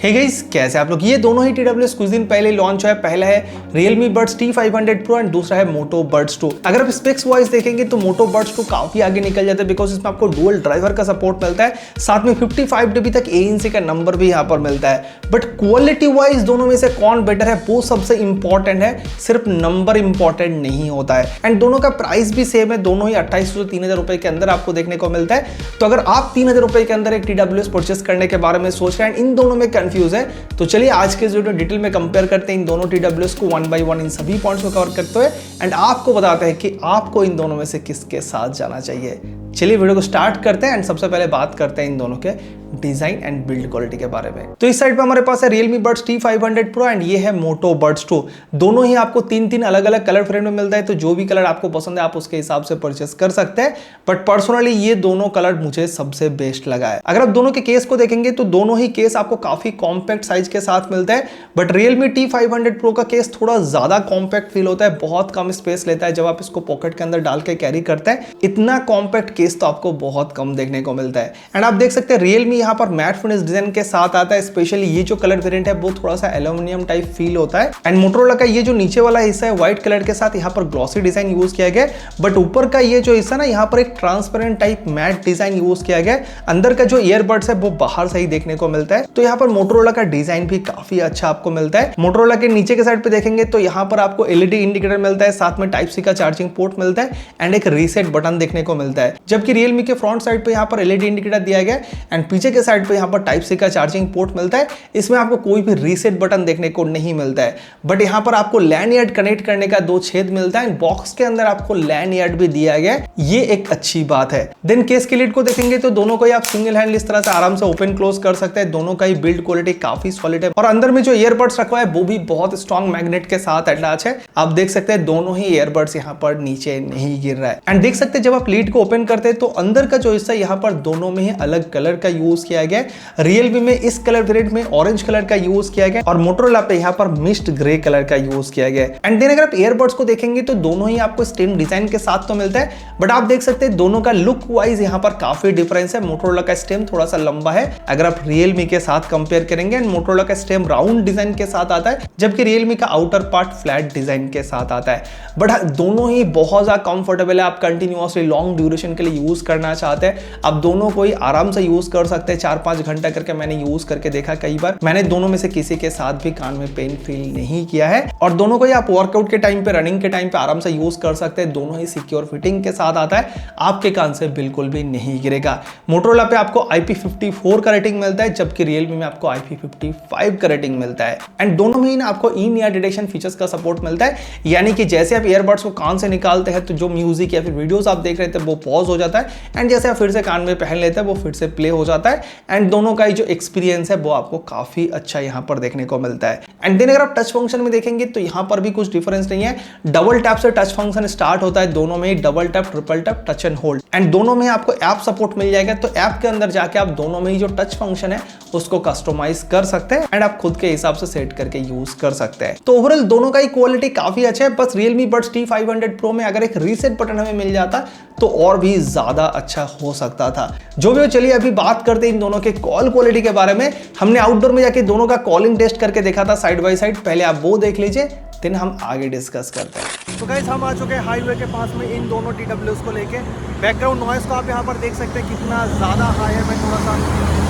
Hey guys, कैसे आप लोग। ये दोनों ही TWS कुछ दिन पहले लॉन्च हुआ है। पहला है Realme Buds T500 Pro and दूसरा है Moto Buds 2। अगर आप स्पेक्स वाइज देखेंगे तो Moto Buds 2 काफी आगे निकल जाता है बिकॉज इसमें आपको डुअल ड्राइवर का सपोर्ट मिलता है, साथ में 55 dB तक ANC का नंबर भी यहाँ पर मिलता है। बट क्वालिटी वाइज दोनों में से कौन बेटर है वो सबसे इंपॉर्टेंट है, सिर्फ नंबर इंपॉर्टेंट नहीं होता है। एंड दोनों का प्राइस भी सेम है, दोनों ही 2800 से 3000 रुपए के अंदर आपको देखने को मिलता है। तो अगर आप 3000 रुपए के अंदर एक TWS परचेस करने के बारे में सोच रहे हैं इन दोनों में कंफ्यूज है, तो चलिए आज के इस वीडियो डिटेल में कंपेयर करते हैं इन दोनों TWS को 1 by 1 इन सभी पॉइंट्स को कवर करते हुए एंड आपको बताते हैं कि आपको इन दोनों में से किसके साथ जाना चाहिए। चलिए वीडियो को स्टार्ट करते हैं एंड सबसे पहले बात करते हैं इन दोनों के डिजाइन एंड बिल्ड क्वालिटी के बारे में। तो इस साइड पे हमारे पास है Realme Buds T500 Pro and ये है Moto Buds 2। दोनों ही आपको तीन अलग अलग कलर फ्रेम में मिलता है, तो जो भी कलर आपको पसंद है आप उसके हिसाब से परचेस कर सकते हैं। बट पर्सनली ये दोनों कलर मुझे सबसे बेस्ट लगा है। अगर आप दोनों के केस को देखेंगे तो दोनों ही केस आपको काफी कॉम्पैक्ट साइज के साथ मिलता है। बट Realme T500 Pro का केस थोड़ा ज्यादा कॉम्पैक्ट फील होता है, बहुत कम स्पेस लेता है जब आप इसको पॉकेट के अंदर डाल के कैरी करते हैं। इतना कॉम्पैक्ट केस तो आपको बहुत कम देखने को मिलता है। एंड आप देख सकते हैं Realme यहाँ पर मैट फिनिश डिजाइन के साथ आता है। स्पेशली ये जो कलर वेरिएंट है वो थोड़ा सा एल्यूमिनियम टाइप फील होता है। एंड मोटोरोला का ये जो नीचे वाला हिस्सा है व्हाइट कलर के साथ यहाँ पर ग्लॉसी डिजाइन यूज किया गया है। बट ऊपर का ये जो हिस्सा ना यहाँ पर एक transparent type matte design use किया गया है। अंदर का जो ईयरबड्स है वो बाहर से ही देखने को मिलता है। तो यहाँ पर मोटोरोला का डिजाइन भी काफी अच्छा आपको मिलता है। मोटोरोला के नीचे के साइड पे देखेंगे तो यहाँ पर आपको LED इंडिकेटर मिलता है, साथ में टाइप सी का चार्जिंग पोर्ट मिलता है एंड एक रीसेट बटन देखने को मिलता है। जबकि Realme के फ्रंट साइड पे यहाँ पर LED इंडिकेटर दिया गया है एंड पीछे के साइड पे यहाँ पर टाइप सी का चार्जिंग पोर्ट मिलता है। इसमें आपको कोई भी रीसेट बटन देखने को नहीं मिलता है। बट यहाँ पर आपको लैन कनेक्ट करने का 2 छेद मिलता है। बॉक्स के अंदर आपको लैन भी दिया गया है, ये एक अच्छी बात है। देन केस के लिड को देखेंगे तो दोनों को ही आप सिंगल हैंड इस तरह से आराम से ओपन क्लोज कर सकते हैं। दोनों का ही बिल्ड क्वालिटी काफी सॉलिड है और अंदर में जो ईयरबड्स रखा है वो भी बहुत स्ट्रॉन्ग मैग्नेट के साथ अटैच है। आप देख सकते हैं दोनों ही ईयरबड्स यहाँ पर नीचे नहीं गिर रहा है। एंड देख सकते हैं जब आप लीड को ओपन करते हैं तो अंदर का जो हिस्सा यहाँ पर दोनों में ही अलग कलर का यूज किया गया है। Realme में इस कलर वेरिएंट में ऑरेंज कलर का यूज किया गया और मोटोरोला पे यहाँ पर मिस्ट ग्रे कलर का यूज किया गया है। एंड देन अगर आप ईयरबड्स को देखेंगे तो दोनों ही आपको स्टेम डिजाइन के साथ तो मिलता है, बट आप देख सकते हैं दोनों का लुक वाइज यहाँ पर काफी डिफरेंस है। मोटोरोला का स्टेम थोड़ा सा लंबा है अगर आप Realme के साथ कंपेयर करेंगे एंड मोटोरोला का स्टेम राउंड डिजाइन के साथ आता है, जबकि Realme का आउटर पार्ट फ्लैट डिजाइन के साथ आता है। बट दोनों ही बहुत ज्यादा कंफर्टेबल है। आप कंटिन्यूअसली लॉन्ग ड्यूरेशन के लिए यूज करना चाहते हैं, आप दोनों को ही आराम से यूज कर सकते हैं। 4-5 घंटा करके मैंने यूज करके देखा कई बार। मैंने दोनों में से किसी के साथ भी कान में पेन फील नहीं किया है और दोनों को ही आप वर्कआउट के टाइम पे, रनिंग के टाइम पे आराम से यूज कर सकते हैं। दोनों ही सिक्योर फिटिंग के साथ आता है, आपके कान से बिल्कुल भी नहीं गिरेगा। मोटोरोला पे आपको IP54 का रेटिंग मिलता है, जबकि Realme में आपको IP55 का रेटिंग मिलता है। एंड दोनों में ही ना आपको इन ईयर डिटेक्शन फीचर्स का सपोर्ट मिलता है, यानी कि जैसे आप ईयरबड्स को कान से निकालते हैं तो जो म्यूजिक या फिर वीडियोस आप देख रहे थे वो पॉज हो जाता है एंड जैसे आप फिर से कान में पहन लेते हैं वो फिर से प्ले हो जाता है। एंड दोनों का ही जो एक्सपीरियंस है वो आपको काफी अच्छा यहाँ पर देखने को मिलता है। एंड देन अगर आप टच फंक्शन में देखेंगे तो यहाँ पर भी कुछ डिफरेंस नहीं है। डबल टैप से टच फंक्शन स्टार्ट होता है, दोनों में ही double tap, triple tap, touch and hold. And दोनों में आपको ऐप सपोर्ट मिल जाएगा, तो ऐप के अंदर जाके आप दोनों में ही जो टच फंक्शन है उसको कस्टमाइज कर सकते हैं एंड आप खुद के हिसाब से सेट करके यूज कर सकते हैं। तो ओवरऑल दोनों का ही क्वालिटी काफी अच्छा है। बस Realme Buds T500 Pro में अगर एक रीसेट बटन हमें मिल जाता तो और भी ज्यादा अच्छा हो सकता था। जो भी हो, चलिए अभी बात करते हैं इन दोनों के कॉल क्वालिटी के बारे में। हमने आउटडोर में जाके दोनों का कॉलिंग टेस्ट करके देखा था साइड बाय साइड, पहले आप वो देख लीजिए, देन हम आगे डिस्कस करते हैं। तो गाइस हम आ चुके हैं हाईवे के पास में इन दोनों TWS को लेके। बैकग्राउंड नॉइस को आप यहाँ पर देख सकते हैं कितना ज्यादा हाई है। मैं थोड़ा सा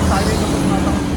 साइलेंट को सुनाता हूँ।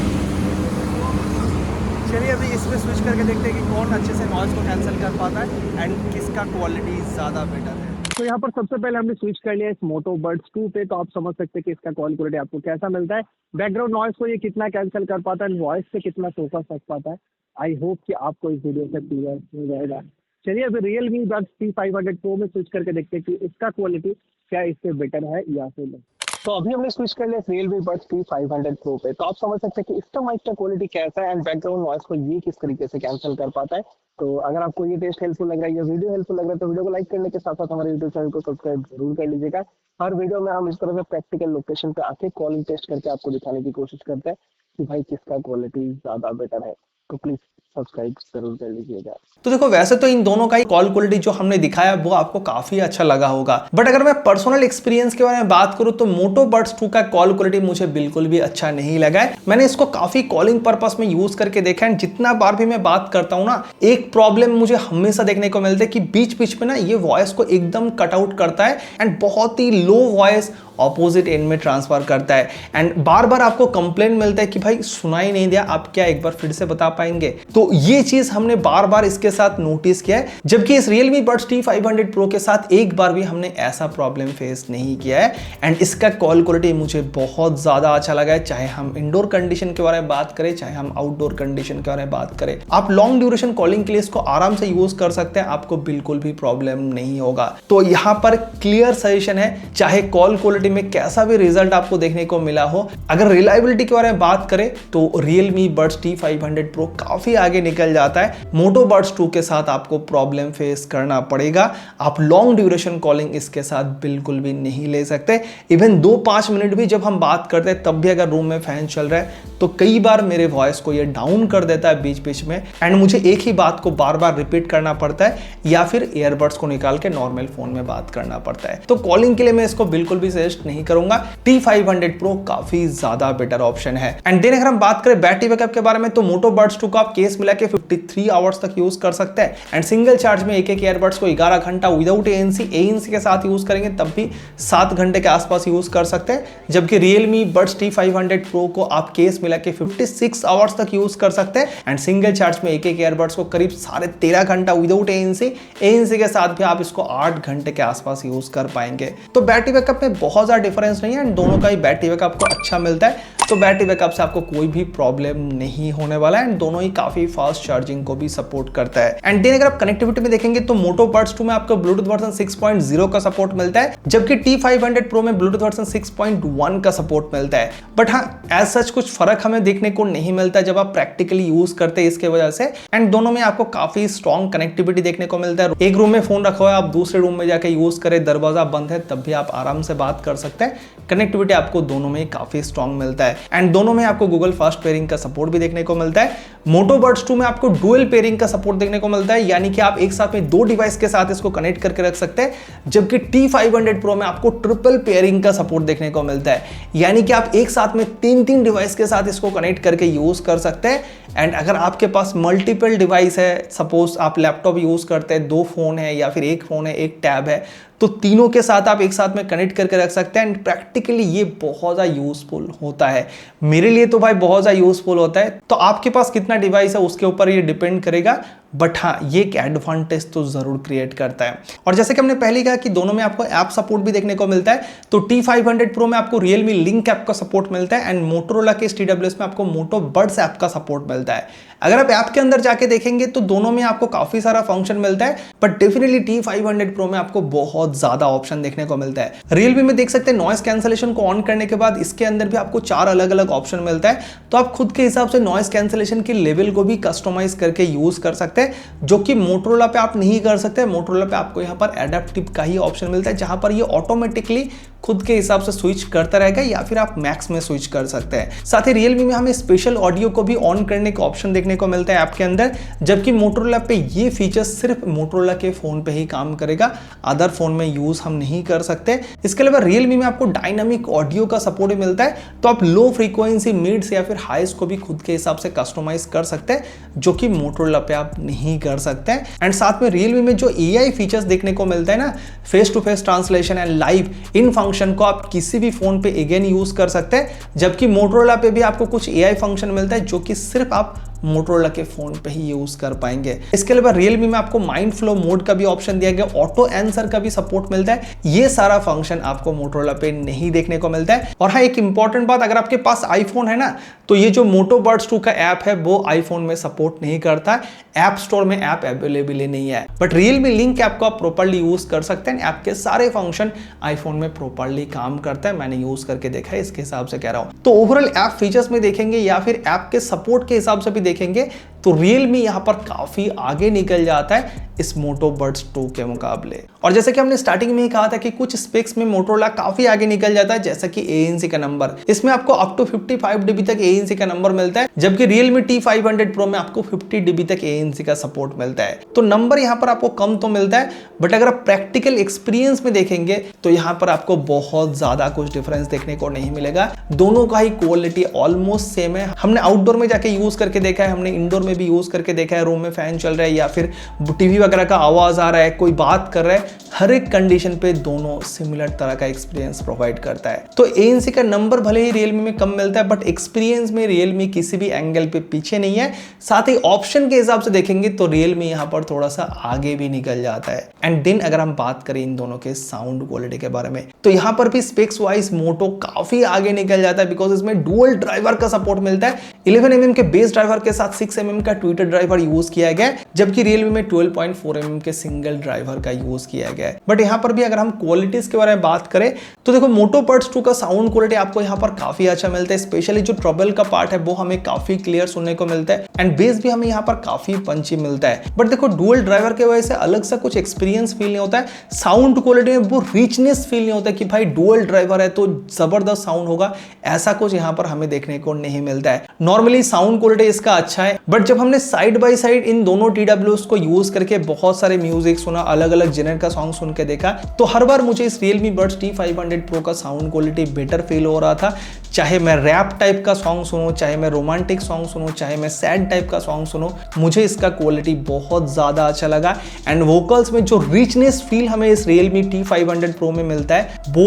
चलिए अभी इसमें स्विच करके देखते हैं कि कौन अच्छे से नॉइस को कैंसिल कर पाता है एंड किसका क्वालिटी ज्यादा बेटर है। तो यहाँ पर सबसे पहले हमने स्विच कर लिया इस Moto Buds 2 पे, तो आप समझ सकते हैं कि इसका कॉल क्वालिटी आपको कैसा मिलता है। बैकग्राउंड नॉइस को ये कितना कैंसिल कर पाता है, वॉइस से कितना फोकस रख पाता है। आई होप कि आपको इस वीडियो से क्लियर हो जाएगा। चलिए अभी Realme Buds T500 Pro में स्विच करके देखते हैं कि इसका क्वालिटी क्या इससे बेटर है या फिर नहीं। तो अभी हमने स्विच कर लिया Realme Buds T500 Pro पे, तो आप समझ सकते हैं कि इसका माइक का क्वालिटी कैसा है एंड बैकग्राउंड नॉइस को ये किस तरीके से कैंसिल कर पाता है। तो अगर आपको ये टेस्ट हेल्पफुल लग रहा है, ये वीडियो हेल्पफुल लग रहा है, तो वीडियो को लाइक करने के साथ साथ हमारे यूट्यूब चैनल को सब्सक्राइब जरूर कर लीजिएगा। हर वीडियो में हम इस तरह से प्रैक्टिकल लोकेशन पे आके कॉलिंग टेस्ट करके आपको दिखाने की कोशिश करते हैं कि भाई किसका क्वालिटी ज्यादा बेटर है। तो प्लीज सब्सक्राइब जरूर कर लीजिएगा। तो देखो वैसे तो इन दोनों का ही कॉल क्वालिटी जो हमने दिखाया वो आपको काफी अच्छा लगा होगा, बट अगर मैं पर्सनल एक्सपीरियंस के बारे में बात करूं तो मोटो बड्स 2 का कॉल क्वालिटी मुझे बिल्कुल भी अच्छा नहीं लगा है। मैंने इसको काफी कॉलिंग पर्पस में यूज करके देखा है, जितना बार भी मैं बात करता हूं ना, एक प्रॉब्लम मुझे हमेशा देखने को मिलता है कि बीच बीच में ना ये वॉइस को एकदम कट आउट करता है एंड बहुत ही लो वॉइस ऑपोजिट एंड में ट्रांसफर करता है एंड बार बार आपको कंप्लेन मिलता है कि भाई सुनाई नहीं दिया, आप क्या एक बार फिर से बता पाएंगे। तो ये चीज हमने बार बार इसके साथ नोटिस किया है, जबकि इस Realme Buds T500 Pro के साथ एक बार भी हमने ऐसा प्रॉब्लम फेस नहीं किया है एंड इसका कॉल क्वालिटी मुझे बहुत ज्यादा अच्छा लगा है। चाहे हम इंडोर कंडीशन के बारे में बात करें, चाहे हम आउटडोर कंडीशन के बारे में बात करें, आप लॉन्ग ड्यूरेशन कॉलिंग के लिए इसको आराम से यूज कर सकते हैं, आपको बिल्कुल भी प्रॉब्लम नहीं होगा। तो यहाँ पर क्लियर सजेशन है, चाहे कॉल क्वालिटी में कैसा भी रिजल्ट आपको देखने को मिला हो, अगर रिलायबिलिटी के बारे में बात करें तो Realme Buds T500 Pro काफी आगे निकल जाता है। मोटो बड्स 2 के साथ आपको प्रॉब्लम फेस करना पड़ेगा, आप लॉन्ग ड्यूरेशन कॉलिंग इसके साथ बिल्कुल भी नहीं ले सकते। इवन 2-5 मिनट भी जब हम बात करते हैं तब भी अगर रूम में फैन चल रहा है तो कई बार मेरे वॉइस को ये डाउन कर देता है बीच बीच में एंड मुझे एक ही बात को बार बार रिपीट करना पड़ता है या फिर ईयरबड्स को निकाल के नॉर्मल फोन में बात करना पड़ता है। तो कॉलिंग के लिए मैं इसको बिल्कुल भी सजेस्ट नहीं करूंगा। T500 Pro काफी ज्यादा बेटर ऑप्शन है। एंड देन अगर हम बात करें बैटरी बैकअप के बारे में तो मोटो बड्स 2 को आप केस मिला के 53 आवर्स तक यूज कर सकते हैं एंड सिंगल चार्ज में एक ईयरबड्स को 11 घंटा विदाउट ANC के साथ यूज करेंगे तब भी 7 घंटे के आसपास यूज कर सकते हैं, जबकि Realme Buds T500 Pro को आप केस मिला के 56 आवर्स तक यूज कर सकते हैं एंड सिंगल चार्ज में एक ईयरबड्स को करीब 13.5 घंटा विदाउट ANC के साथ भी आप इसको 8 घंटे के आसपास यूज कर पाएंगे। तो बैटरी बैकअप में बहुत ज्यादा डिफरेंस नहीं है एंड दोनों का ही बैटरी बैकअप आपको अच्छा मिलता है, तो बैटरी बैकअप से आपको कोई भी प्रॉब्लम नहीं होने वाला है एंड दोनों ही काफी फास्ट चार्जिंग को भी सपोर्ट करता है। एंड देन अगर आप कनेक्टिविटी में देखेंगे तो मोटो बड्स 2 में आपको ब्लूटूथ वर्जन 6.0 का सपोर्ट मिलता है, जबकि T500 Pro में ब्लूटूथ वर्जन 6.1 का सपोर्ट मिलता है। बट हाँ, एज सच कुछ फर्क हमें देखने को नहीं मिलता जब आप प्रैक्टिकली यूज करते हैं इसके वजह से एंड दोनों में आपको काफी स्ट्रॉन्ग कनेक्टिविटी देखने को मिलता है। एक रूम में फोन रखा हुआ है, आप दूसरे रूम में जाकर यूज करें, दरवाजा बंद है तब भी आप आराम से बात कर सकते हैं। कनेक्टिविटी आपको दोनों में काफी स्ट्रॉन्ग मिलता है एंड दोनों में आपको गूगल फास्ट पेयरिंग का सपोर्ट भी देखने को मिलता है। मोटो बड्स 2 में आपको डुअल पेयरिंग का सपोर्ट देखने को मिलता है, यानी कि आप एक साथ में 2 डिवाइस के साथ इसको कनेक्ट करके रख सकते हैं, जबकि T500 Pro में आपको ट्रिपल पेयरिंग का सपोर्ट देखने को मिलता है, यानी कि आप एक साथ में 3 डिवाइस के साथ इसको कनेक्ट करके यूज कर सकते हैं। एंड अगर आपके पास मल्टीपल डिवाइस है, सपोज आप लैपटॉप यूज करते हैं, 2 फोन है या फिर 1 फोन है, 1 टैब है, तो तीनों के साथ आप एक साथ में कनेक्ट करके रख सकते हैं एंड प्रैक्टिकली ये बहुत ज़्यादा यूजफुल होता है। मेरे लिए तो भाई बहुत ज़्यादा यूजफुल होता है। तो आपके पास कितना डिवाइस है उसके ऊपर ये डिपेंड करेगा, बट हाँ ये एक एडवांटेज तो जरूर क्रिएट करता है। और जैसे कि हमने पहले कहा कि दोनों में आपको ऐप सपोर्ट भी देखने को मिलता है, तो T500 Pro में आपको Realme Link ऐप का सपोर्ट मिलता है एंड मोटोरोला के TWS में आपको मोटो बड्स ऐप का सपोर्ट मिलता है। अगर आप ऐप के अंदर जाके देखेंगे तो दोनों में आपको काफी सारा फंक्शन मिलता है, बट डेफिनेटली T500 Pro में आपको बहुत ज्यादा ऑप्शन देखने को मिलता है। Realme में देख सकते हैं नॉइस कैंसलेशन को ऑन करने के बाद इसके अंदर भी आपको 4 अलग अलग ऑप्शन मिलता है, तो आप खुद के हिसाब से नॉइस कैंसलेशन के लेवल को भी कस्टमाइज करके यूज कर सकते हैं, जो कि मोटोरोला पे आप नहीं कर सकते। मोटोरोला पे आपको यहाँ पर एडेप्टिव का ही ऑप्शन मिलता है, जहां पर ये ऑटोमेटिकली खुद के हिसाब से स्विच करता रहेगा या फिर आप मैक्स में स्विच कर सकते हैं। साथ ही Realme में हमें स्पेशल ऑडियो को भी ऑन करने का ऑप्शन देखने को मिलता है ऐप के अंदर, जबकि मोटोरोला पे ये फीचर सिर्फ मोटोरोला के फोन पे ही काम करेगा, अदर फोन में यूज हम नहीं कर सकते। इसके अलावा Realme में आपको डायनामिक ऑडियो का सपोर्ट भी मिलता है, तो आप लो फ्रीक्वेंसी, मिड्स या फिर हाइस को भी खुद के हिसाब से कस्टमाइज कर सकते हैं, जो कि मोटोरोला पे आप नहीं कर सकते हैं। एंड साथ में Realme में जो AI फीचर्स देखने को मिलता है ना, face to face translation and live in function को आप किसी भी फोन पे अगेन यूज कर सकते हैं, जबकि मोटोरोला पे भी आपको कुछ AI फंक्शन मिलता है जो कि सिर्फ आप मोटोरोला के फोन पे ही यूज कर पाएंगे। इसके अलावा Realme में आपको माइंड फ्लो मोड का भी ऑप्शन दिया गया, ऑटो आंसर का भी सपोर्ट मिलता है। ये सारा फंक्शन आपको मोटोरोला पे नहीं देखने को मिलता है। और हाँ, एक इंपॉर्टेंट बात, अगर आपके पास आईफोन है ना, तो ये जो मोटो बड्स 2 का ऐप है वो आईफोन में सपोर्ट नहीं करता। ऐप ऐप स्टोर में ऐप अवेलेबल ही नहीं है। बट Realme Link ऐप को आप प्रॉपर्ली यूज कर सकते हैं। ऐप के सारे फंक्शन आईफोन में प्रॉपर्ली काम करता है, मैंने यूज करके देखा है, इसके हिसाब से कह रहा हूं। तो ओवरऑल ऐप फीचर्स में देखेंगे या फिर ऐप के सपोर्ट के हिसाब से भी देखेंगे तो Realme यहाँ पर काफी आगे निकल जाता है इस Moto Buds 2 के मुकाबले। और जैसे कि हमने स्टार्टिंग में ही कहा था कि कुछ स्पेक्स में Motorola काफी आगे निकल जाता है, जैसा कि ANC का नंबर, इसमें आपको अप टू 55 dB तक ANC का नंबर मिलता है, जबकि Realme T500 Pro में आपको 50 dB तक ANC का सपोर्ट मिलता है। तो नंबर यहाँ पर आपको कम तो मिलता है, बट अगर आप प्रैक्टिकल एक्सपीरियंस में देखेंगे तो यहाँ पर आपको बहुत ज्यादा कुछ डिफरेंस देखने को नहीं मिलेगा। दोनों का ही क्वालिटी ऑलमोस्ट सेम है। हमने आउटडोर में जाके यूज करके देखा है, हमने इंडोर में भी यूज करके देखा है, रूम में फैन चल रहा है या फिर टीवी वगैरह का आवाज आ रहा है, कोई बात कर रहा है, हर एक कंडीशन पे दोनों सिमिलर तरह का एक्सपीरियंस प्रोवाइड करता है। तो ANC का नंबर भले ही Realme में कम मिलता है, बट एक्सपीरियंस में Realme किसी भी एंगल पे पीछे नहीं है। साथ ही ऑप्शन के हिसाब से देखेंगे तो Realme यहाँ पर थोड़ा सा आगे भी निकल जाता है। एंड देन अगर हम बात करें इन दोनों के साउंड क्वालिटी के बारे में तो यहाँ पर भी स्पेक्स वाइज Moto काफी आगे निकल जाता है, बिकॉज इसमें डुअल ड्राइवर का सपोर्ट मिलता है। 11mm के बेस ड्राइवर के साथ 6mm का ट्विटर ड्राइवर यूज किया गया है, जबकि Realme में 12.4mm के सिंगल ड्राइवर का यूज किया गया है। बट यहाँ पर भी अगर हम क्वालिटीज के बारे में बात करें तो देखो Moto Buds 2 का साउंड क्वालिटी आपको यहाँ पर काफी अच्छा मिलता है, स्पेशली जो ट्रबल का पार्ट है वो हमें काफी क्लियर सुनने को मिलता है, एंड बेस भी हमें यहाँ पर काफी पंची मिलता है। बट देखो डुअल ड्राइवर के वजह से अलग सा कुछ एक्सपीरियंस फील नहीं होता है, साउंड क्वालिटी में वो रिचनेस फील नहीं होता है कि भाई डुअल ड्राइवर है तो जबरदस्त साउंड होगा, ऐसा कुछ यहाँ पर हमें देखने को नहीं मिलता है। नॉर्मली साउंड क्वालिटी इसका अच्छा है, बट जब हमने साइड बाय साइड इन दोनों TWS को यूज करके बहुत सारे म्यूजिक सुना, अलग अलग जेनर का सॉन्ग सुन के देखा, तो हर बार मुझे इस Realme Buds T500 Pro का साउंड क्वालिटी बेटर फील हो रहा था। चाहे मैं रैप टाइप का सॉन्ग सुनूं, चाहे मैं रोमांटिक सॉन्ग सुनूं, चाहे मैं सैड टाइप का सॉन्ग सुनूं, मुझे इसका क्वालिटी बहुत ज्यादा अच्छा लगा। एंड वोकल्स में जो रिचनेस फील हमें इस Realme T500 Pro में मिलता है वो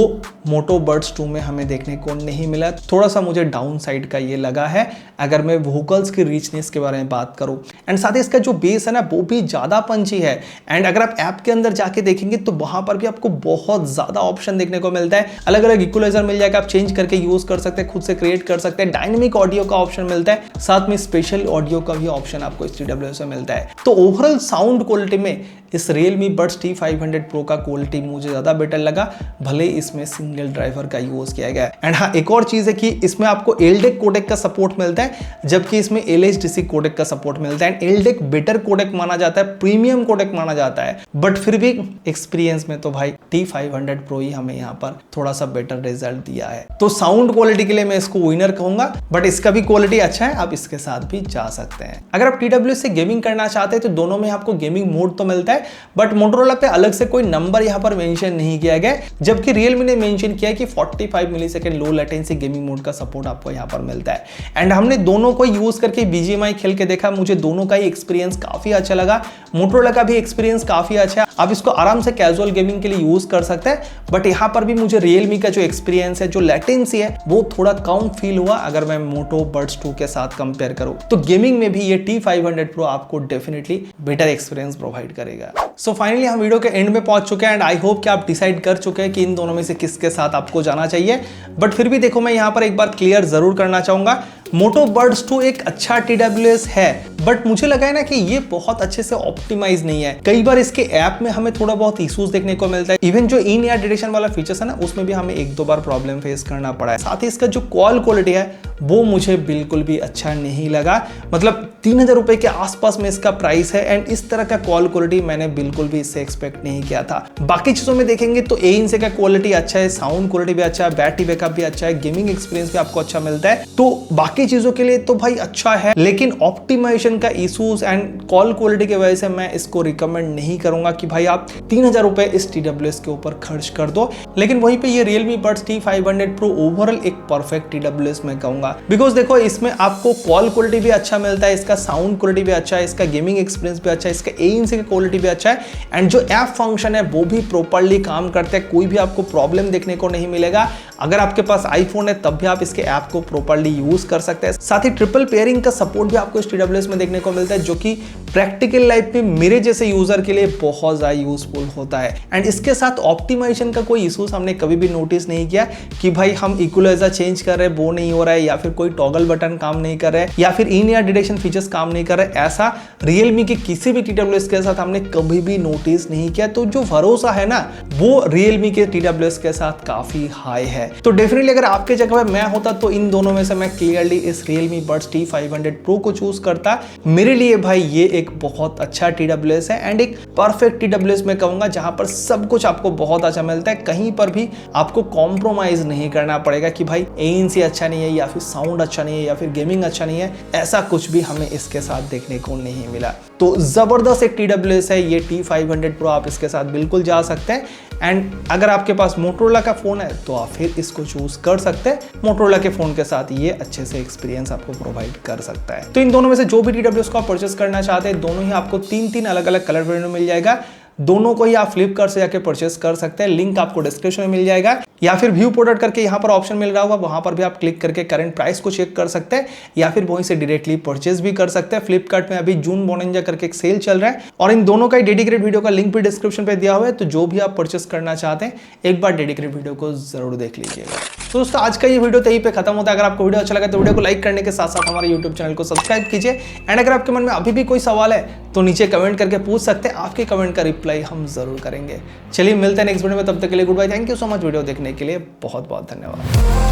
Moto Buds 2 में हमें देखने को नहीं मिला। थोड़ा सा मुझे डाउन साइड का ये लगा है अगर मैं वोकल्स की रिचनेस के बारे में बात करूं। एंड साथ ही इसका जो बेस है ना वो भी ज्यादा पंची है। एंड अगर आप ऐप के अंदर जाके देखेंगे तो वहां पर भी आपको बहुत ज्यादा ऑप्शन देखने को मिलता है। अलग अलग इक्वलाइजर मिल जाएगा, आप चेंज करके यूज कर सकते हैं, खुद से क्रिएट कर सकते हैं। डायनेमिक ऑडियो का ऑप्शन मिलता है, साथ में स्पेशल ऑडियो का भी ऑप्शन आपको इस TWS में मिलता है। तो ओवरऑल साउंड क्वालिटी में इस Realme Buds T500 Pro का क्वालिटी मुझे ज्यादा बेटर लगा, भले इसमें सिंगल ड्राइवर का यूज किया गया है। एंड हाँ, एक और चीज है कि इसमें आपको LDAC कोडेक का सपोर्ट मिलता है, जबकि इसमें LHDC कोडेक का सपोर्ट मिलता है। LDAC बेटर कोडेक माना जाता है, प्रीमियम कोडेक माना जाता है, बट फिर भी एक्सपीरियंस में तो भाई T500 Pro ही हमें यहाँ पर थोड़ा सा बेटर रिजल्ट दिया है। तो साउंड क्वालिटी के लिए मैं इसको विनर कहूंगा, बट इसका भी क्वालिटी अच्छा है, आप इसके साथ भी जा सकते हैं। अगर आप TWS से गेमिंग करना चाहते हैं तो दोनों में आपको गेमिंग मोड तो मिलता है, बट Motorola पे अलग से कोई नंबर यहाँ पर मेंशन नहीं किया गया, जबकि Realme ने मेंशन किया कि 45 millisecond low latency gaming mode का सपोर्ट आपको यहाँ पर मिलता है। एंड हमने दोनों को यूज करके BGMI खेल के देखा, मुझे दोनों का ही एक्सपीरियंस काफी अच्छा लगा। Motorola का भी एक्सपीरियंस काफी अच्छा है, आप इसको आराम से कैजुअल गेमिंग के लिए यूज कर सकते हैं। बट यहाँ पर भी मुझे Realme का जो एक्सपीरियंस है, जो लेटेंसी है, वो थोड़ा कम फील हुआ अगर मैं Moto Buds 2 के साथ कंपेयर करूं। तो गेमिंग में भी ये T500 Pro आपको डेफिनेटली बेटर एक्सपीरियंस प्रोवाइड करेगा। सो फाइनली हम वीडियो के एंड में पहुंच चुके हैं, एंड आई होप कि आप डिसाइड कर चुके हैं कि इन दोनों में से किसके साथ आपको जाना चाहिए। बट फिर भी देखो, मैं यहाँ पर एक बार क्लियर जरूर करना चाहूंगा, Moto Buds 2 एक अच्छा TWS है, बट मुझे लगा है ना कि ये बहुत अच्छे से ऑप्टिमाइज नहीं है। कई बार इसके ऐप में हमें थोड़ा बहुत इश्यूज देखने को मिलता है। इवन जो इन ईयर डिटेक्शन वाला फीचर्स है ना, उसमें भी हमें एक दो बार प्रॉब्लम फेस करना पड़ा है। साथ ही इसका जो कॉल क्वालिटी है वो मुझे बिल्कुल भी अच्छा नहीं लगा। मतलब 3000 रुपए के आसपास में इसका प्राइस है, एंड इस तरह का कॉल क्वालिटी मैंने बिल्कुल भी इससे एक्सपेक्ट नहीं किया था। बाकी चीजों में देखेंगे तो ANC का क्वालिटी अच्छा है, साउंड क्वालिटी भी अच्छा है, बैटरी बैकअप भी अच्छा है, गेमिंग एक्सपीरियंस भी आपको अच्छा मिलता है। तो बाकी चीजों के लिए तो भाई अच्छा है, लेकिन ऑप्टिमाइजेशन का इश्यूज एंड कॉल क्वालिटी की वजह से मैं इसको रिकमेंड नहीं करूंगा कि भाई आप 3000 रुपए इस TWS के ऊपर खर्च कर दो। लेकिन वहीं पे ये Realme Buds T500 Pro overall एक परफेक्ट TWS मैं कहूंगा, बिकॉज देखो इसमें आपको कॉल क्वालिटी भी अच्छा मिलता है, इसका साउंड क्वालिटी भी अच्छा है, इसका गेमिंग एक्सपीरियंस भी अच्छा है, इसका ANC का क्वालिटी भी अच्छा है, एंड जो ऐप फंक्शन है वो भी प्रॉपर्ली काम करते हैं। कोई भी आपको प्रॉब्लम देखने को नहीं मिलेगा। अगर आपके पास आईफोन है तब भी आप इसके ऐप को प्रॉपर्ली यूज कर सकते हैं। साथ ही ट्रिपल पेयरिंग का सपोर्ट भी आपको इस TWS में देखने को मिलता है, जो कि प्रैक्टिकल लाइफ में मेरे जैसे यूजर के लिए बहुत ज्यादा यूजफुल होता है। एंड इसके साथ ऑप्टिमाइजेशन का कोई इश्यूज हमने कभी भी नोटिस नहीं किया कि भाई हम इक्वलाइजर चेंज कर रहे हैं वो नहीं हो रहा है, या या फिर कोई टॉगल बटन काम नहीं कर रहा है या फिर इन ईयर डिटेक्शन फीचर्स काम नहीं कर रहे, ऐसा Realme के किसी भी TWS के साथ हमने कभी भी नोटिस नहीं किया। तो जो भरोसा है ना वो Realme के TWS के साथ काफी हाई है। तो डेफिनेटली अगर आपके जगह पे मैं होता तो इन दोनों में से मैं क्लियरली इस Realme Buds T500 Pro को चूज करता। मेरे लिए भाई ये एक बहुत अच्छा TWS है एंड एक परफेक्ट TWS मैं कहूंगा जहां पर सब कुछ आपको बहुत अच्छा मिलता है। कहीं पर भी आपको कॉम्प्रोमाइज नहीं करना पड़ेगा कि भाई ANC अच्छा नहीं है या फिर साउंड अच्छा नहीं है या फिर गेमिंग अच्छा नहीं है, ऐसा कुछ भी हमें इसके साथ देखने को नहीं मिला। तो जबरदस्त एक TWS है ये T500 Pro, आप इसके साथ बिल्कुल जा सकते हैं। एंड अगर आपके पास मोटोरोला का फोन है तो आप फिर इसको चूज कर सकते हैं। मोटोरोला के फोन के साथ ये अच्छे से एक्सपीरियंस आपको प्रोवाइड कर सकता है। तो इन दोनों में से जो भी TWS को आप परचेस करना चाहते हैं, दोनों ही आपको तीन अलग अलग कलर वेरिएंट में मिल जाएगा। दोनों को ही आप फ्लिपकार्ट से जाके परचेस कर सकते हैं, लिंक आपको डिस्क्रिप्शन में मिल जाएगा या फिर व्यू प्रोडक्ट करके यहाँ पर ऑप्शन मिल रहा होगा, वहां पर भी आप क्लिक करके करंट प्राइस को चेक कर सकते हैं या फिर वहीं से डायरेक्टली परचेस भी कर सकते हैं। फ्लिपकार्ट में अभी जून बोनंजा करके एक सेल चल रहा है और इन दोनों का डेडिकेटेड वीडियो का लिंक भी डिस्क्रिप्शन पे दिया हुआ है। तो जो भी आप परचेस करना चाहते हैं एक बार डेडिकेटेड वीडियो को जरूर देख लीजिएगा। तो दोस्तों आज का ये वीडियो तो यहीं पे खत्म होता है। अगर आपको वीडियो अच्छा लगा तो वीडियो को लाइक करने के साथ साथ हमारे यूट्यूब चैनल को सब्सक्राइब कीजिए एंड अगर आपके मन में अभी भी कोई सवाल है तो नीचे कमेंट करके पूछ सकते हैं, आपके कमेंट का रिप्लाई हम जरूर करेंगे। चलिए मिलते हैं नेक्स्ट वीडियो में, तब तक के लिए goodbye, thank you so much video देखने के लिए, बहुत बहुत धन्यवाद।